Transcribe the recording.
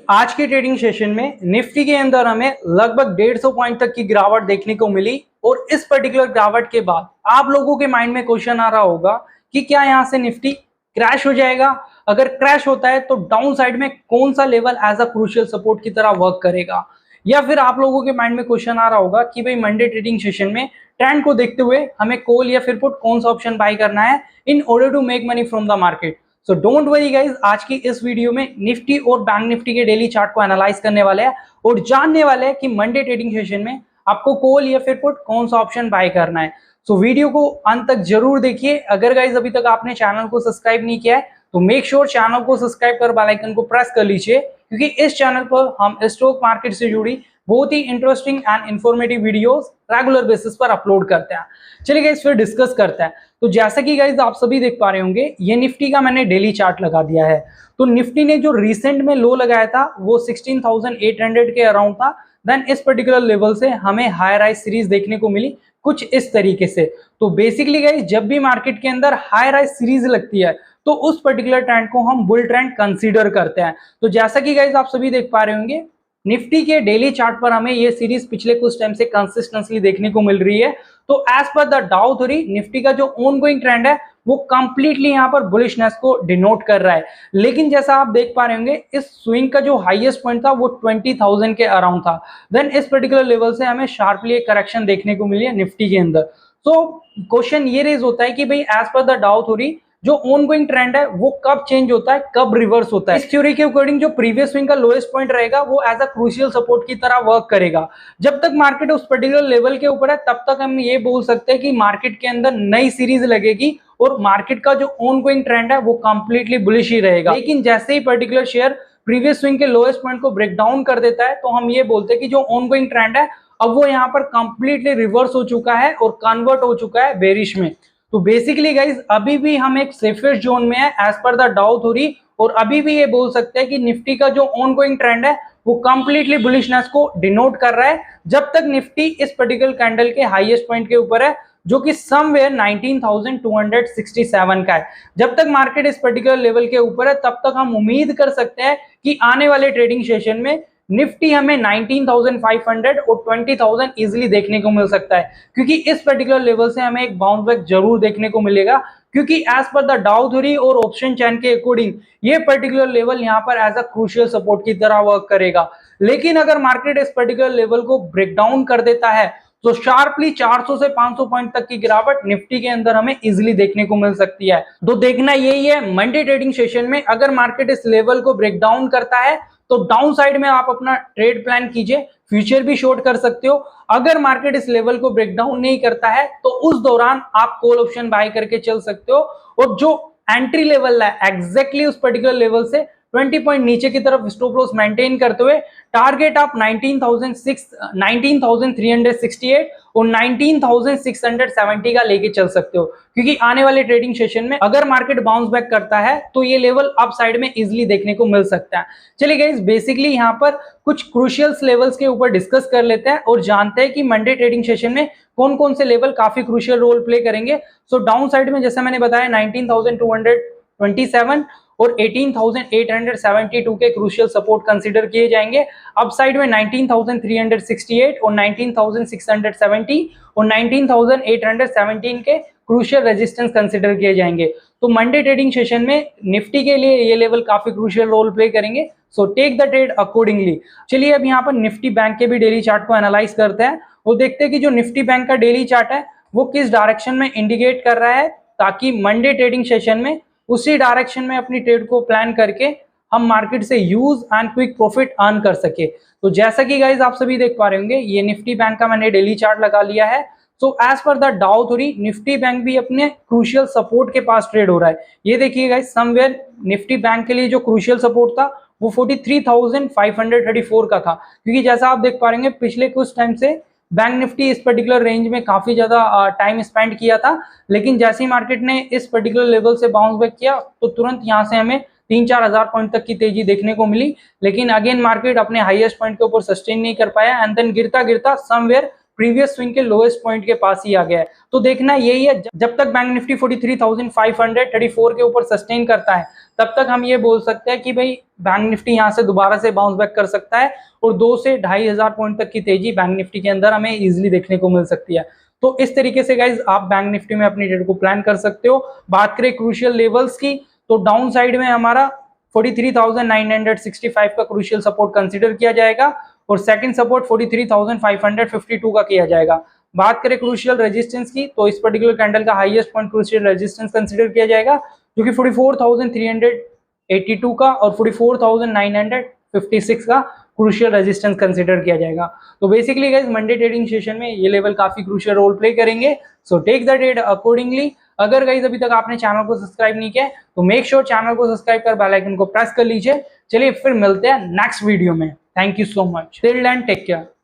आज के trading session में निफ्टी के अंदर हमें लगभग 150 पॉइंट तक की गिरावट देखने को मिली और इस पर्टिकुलर गिरावट के बाद आप लोगों के माइंड में क्वेश्चन आ रहा होगा कि क्या यहां से निफ्टी क्रैश हो जाएगा। अगर क्रैश होता है तो डाउन साइड में कौन सा level as a crucial support की तरह वर्क करेगा। या फिर आप लोगों के माइंड में क्वेश्चन आ रहा होगा कि भाई मंडे ट्रेडिंग सेशन में ट्रेंड को देखते हुए हमें कॉल या फिर पुट कौन सा ऑप्शन बाय करना है in order to make money from the market. So don't worry guys, आज की इस वीडियो में निफ्टी और बैंक निफ्टी के डेली चार्ट को एनालाइज करने वाले हैं और जानने वाले हैं कि मंडे ट्रेडिंग सेशन में आपको कॉल या फिर पुट कौन सा ऑप्शन बाय करना है। सो वीडियो को अंत तक जरूर देखिए। अगर गाइज अभी तक आपने चैनल को सब्सक्राइब नहीं किया है तो मेक श्योर चैनल को सब्सक्राइब कर बेल आइकन को प्रेस कर लीजिए, क्योंकि इस चैनल पर हम स्टॉक मार्केट से जुड़ी बहुत ही interesting and informative videos regular basis पर अपलोड करते हैं। चलिए गाइस फिर डिस्कस करते हैं। तो जैसा कि गाइस आप सभी देख पा रहे होंगे, ये निफ्टी का मैंने डेली चार्ट लगा दिया है। तो निफ्टी ने जो रिसेंट में लो लगाया था वो 16,800 के अराउंड था। देन इस पर्टिकुलर लेवल से हमें हाई राइज सीरीज देखने को मिली कुछ इस तरीके से। तो बेसिकली गाइस जब भी मार्केट के अंदर हाई राइज सीरीज लगती है तो उस पर्टिकुलर ट्रेंड को हम बुल ट्रेंड कंसीडर करते हैं। तो जैसा कि गाइस आप सभी देख पा रहे होंगे, निफ्टी के डेली चार्ट पर हमें ये सीरीज पिछले कुछ टाइम से कंसिस्टेंटली देखने को मिल रही है। तो as per the Dow theory Nifty का जो ऑनगोइंग ट्रेंड है वो कंप्लीटली यहाँ पर बुलिशनेस को डिनोट कर रहा है। लेकिन जैसा आप देख पा रहे होंगे, इस स्विंग का जो हाईएस्ट पॉइंट था वो 20,000 के अराउंड था। देन इस पर्टिकुलर लेवल से हमें शार्पली एक करेक्शन देखने को मिली है निफ्टी के अंदर। तो क्वेश्चन ये रेज होता है कि भाई as per the Dow theory जो ऑनगोइंग ट्रेंड है वो कब चेंज होता है, कब रिवर्स होता है। इस थ्योरी के अकॉर्डिंग जो प्रीवियस स्विंग का लोएस्ट पॉइंट रहेगा वो एज अ क्रूशियल सपोर्ट की तरह वर्क करेगा। जब तक मार्केट उस पर्टिकुलर लेवल के ऊपर है तब तक हम ये बोल सकते हैं कि मार्केट के अंदर नई सीरीज लगेगी और मार्केट का जो ऑनगोइंग ट्रेंड है वो कंप्लीटली बुलिश ही रहेगा। लेकिन जैसे ही पर्टिकुलर शेयर प्रीवियस स्विंग के लोएस्ट पॉइंट को ब्रेक डाउन कर देता है तो हम ये बोलते हैं कि जो ऑनगोइंग ट्रेंड है अब वो यहाँ पर कंप्लीटली रिवर्स हो चुका है और कन्वर्ट हो चुका है बेरिश में। तो बेसिकली गाइज अभी भी हम एक सेफेस्ट जोन में है as per the Dow theory, और अभी भी ये बोल सकते हैं कि निफ्टी का जो ऑनगोइंग ट्रेंड है वो कंप्लीटली बुलिशनेस को डिनोट कर रहा है जब तक निफ्टी इस पर्टिकुलर कैंडल के हाईएस्ट पॉइंट के ऊपर है, जो कि समवेयर 19,267 का है। जब तक मार्केट इस पर्टिकुलर लेवल के ऊपर है तब तक हम उम्मीद कर सकते हैं कि आने वाले ट्रेडिंग सेशन में निफ्टी हमें 19,500 और 20,000 इजीली देखने को मिल सकता है, क्योंकि इस पर्टिकुलर लेवल से हमें एक बाउंस बैक जरूर देखने को मिलेगा। क्योंकि as per the Dow theory और ऑप्शन चैन के अकॉर्डिंग ये पर्टिकुलर लेवल यहाँ पर एज अ क्रूशियल सपोर्ट की तरह वर्क करेगा। लेकिन अगर मार्केट इस पर्टिकुलर लेवल को ब्रेक डाउन कर देता है तो शार्पली 400 से 500 पॉइंट तक की गिरावट निफ्टी के अंदर हमें इजीली देखने को मिल सकती है। तो देखना यही है मंडे ट्रेडिंग सेशन में, अगर मार्केट इस लेवल को ब्रेक डाउन करता है तो डाउन साइड में आप अपना ट्रेड प्लान कीजिए, फ्यूचर भी शॉर्ट कर सकते हो। अगर मार्केट इस लेवल को ब्रेक डाउन नहीं करता है तो उस दौरान आप कॉल ऑप्शन बाय करके चल सकते हो, और जो एंट्री लेवल है एग्जैक्टली उस पर्टिकुलर लेवल से 20 पॉइंट नीचे की तरफ स्टॉप लॉस मेंटेन करते हुए टारगेट आप 19,368 और 19,670 का लेके चल सकते हो। क्योंकि आने वाले ट्रेडिंग सेशन में अगर मार्केट बाउंस बैक करता है तो ये लेवल अप साइड में इजीली देखने को मिल सकता है। चलिए गाइस बेसिकली यहाँ पर कुछ क्रूशियल लेवल्स के ऊपर डिस्कस कर लेते हैं और जानते हैं कि मंडे ट्रेडिंग सेशन में कौन कौन से लेवल काफी क्रूशियल रोल प्ले करेंगे। सो डाउन साइड में जैसा मैंने बताया 19,227 और 18,872 के क्रूशियल सपोर्ट कंसीडर किए जाएंगे। अप साइड में 19,368 और 19,670 और 19,817 के क्रूशियल रेजिस्टेंस कंसीडर किए जाएंगे। तो मंडे ट्रेडिंग सेशन में निफ्टी के लिए ये लेवल काफी क्रूशियल रोल प्ले करेंगे। So take the trade accordingly. चलिए अब यहाँ पर निफ्टी बैंक के भी डेली चार्ट को एनालाइज करते हैं और देखते हैं कि जो निफ्टी बैंक का डेली चार्ट है वो किस डायरेक्शन में इंडिकेट कर रहा है, ताकि मंडे ट्रेडिंग सेशन में उसी डायरेक्शन में अपनी ट्रेड को प्लान करके हम मार्केट से use and quick profit earn कर सके। तो जैसा कि गाइज आप सभी देख पा रहे होंगे, ये निफ्टी बैंक का मैंने डेली चार्ट लगा लिया है। So as per the Dow theory Nifty bank भी अपने क्रूशियल सपोर्ट के पास ट्रेड हो रहा है। ये देखिए गाइज समवेयर निफ्टी बैंक के लिए जो क्रूशियल सपोर्ट था वो 43,534 का था, क्योंकि जैसा आप देख पा रहे होंगे पिछले कुछ टाइम से बैंक निफ्टी इस पर्टिकुलर रेंज में काफी ज्यादा टाइम स्पेंड किया था। लेकिन जैसे ही मार्केट ने इस पर्टिकुलर लेवल से बाउंस बैक किया तो तुरंत यहां से हमें 3-4 हजार पॉइंट तक की तेजी देखने को मिली। लेकिन अगेन मार्केट अपने हाईएस्ट पॉइंट के ऊपर सस्टेन नहीं कर पाया एंड देन गिरता गिरता समवेयर प्रीवियस स्विंग के लोएस्ट पॉइंट के पास ही आ गया है। तो देखना यही है, जब तक बैंक निफ्टी 43,534 के ऊपर सस्टेन करता है तब तक हम ये बोल सकते हैं कि भाई बैंक निफ्टी यहाँ से दोबारा से बाउंस बैक कर सकता है और 2 से 2,500 पॉइंट तक की तेजी बैंक निफ्टी के अंदर हमें इजीली देखने को मिल सकती है। तो इस तरीके से गाइज आप बैंक निफ्टी में अपनी ट्रेड को प्लान कर सकते हो। बात करें क्रूशियल लेवल्स की, तो डाउन साइड में हमारा 43,965 का क्रूशियल सपोर्ट कंसीडर किया जाएगा और सेकंड सपोर्ट 43,552 का किया जाएगा। बात करें क्रूशियल रेजिस्टेंस की, तो इस पर्टिकुलर कैंडल का highest point crucial resistance consider किया जाएगा जो कि 44,382 का और 44,956 का क्रूशियल रेजिस्टेंस कंसीडर किया जाएगा। तो basically guys Monday trading session में ये लेवल काफी क्रूशियल रोल प्ले करेंगे, so take the trade accordingly. अगर गाइस अभी तक आपने चैनल को सब्सक्राइब नहीं किया तो मेक श्योर चैनल को सब्सक्राइब कर बेल आइकन को प्रेस कर लीजिए। चलिए फिर मिलते हैं नेक्स्ट वीडियो में। Thank you so much, till then take care.